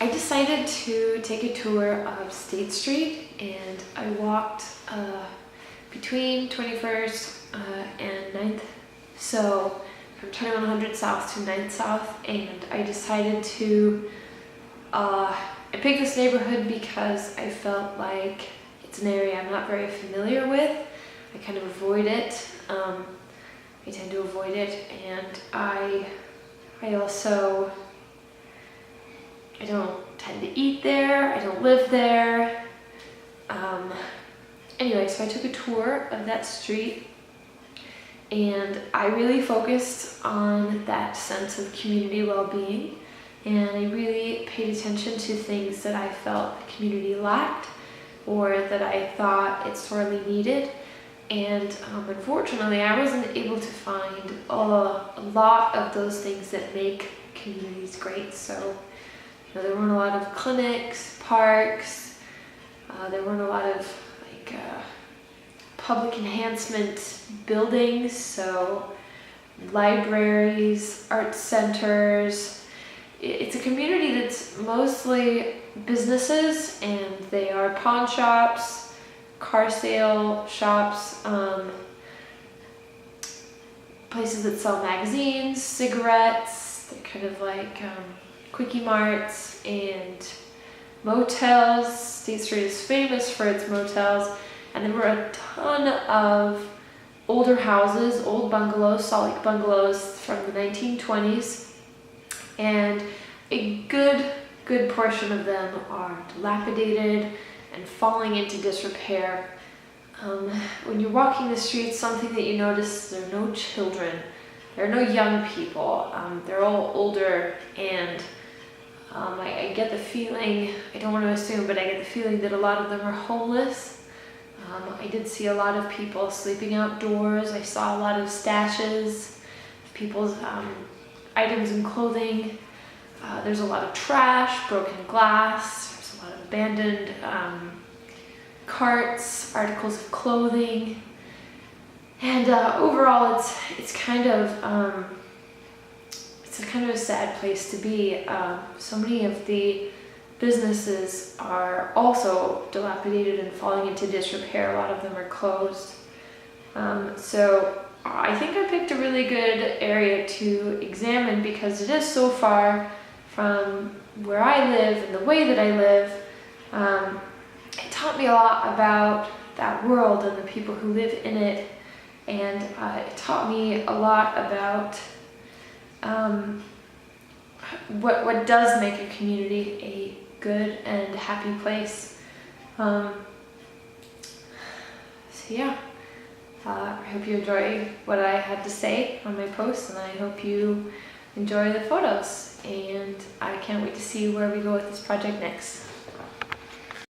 I decided to take a tour of State Street, and I walked between 21st and 9th, so from 2100 South to 9th South, and I decided to, I picked this neighborhood because I felt like it's an area I'm not very familiar with. I kind of avoid it. I tend to avoid it, and I also, I don't tend to eat there, I don't live there. Anyway, so I took a tour of that street, and I really focused on that sense of community well-being, and I really paid attention to things that I felt the community lacked or that I thought it sorely needed. And unfortunately, I wasn't able to find a lot of those things that make communities great. So, there weren't a lot of clinics, parks, there weren't a lot of public enhancement buildings, so libraries, art centers. It's a community that's mostly businesses, and they are pawn shops, car sale shops, places that sell magazines, cigarettes. They're kind of like quickie marts and motels. State Street is famous for its motels, and there were a ton of older houses, old bungalows, salt lake bungalows from the 1920s, and a good portion of them are dilapidated and falling into disrepair. When you're walking the streets, something that you notice, there are no children, there are no young people, they're all older, and I get the feeling, I don't want to assume, but I get the feeling that a lot of them are homeless. I did see a lot of people sleeping outdoors. I saw a lot of stashes of people's items and clothing. There's a lot of trash, broken glass, there's a lot of abandoned carts, articles of clothing, and overall it's kind of a sad place to be. So many of the businesses are also dilapidated and falling into disrepair. A lot of them are closed. So I think I picked a really good area to examine because it is so far from where I live and the way that I live. It taught me a lot about that world and the people who live in it, and it taught me a lot about what does make a community a good and happy place. So yeah, I hope you enjoy what I had to say on my post, and I hope you enjoy the photos, and I can't wait to see where we go with this project next.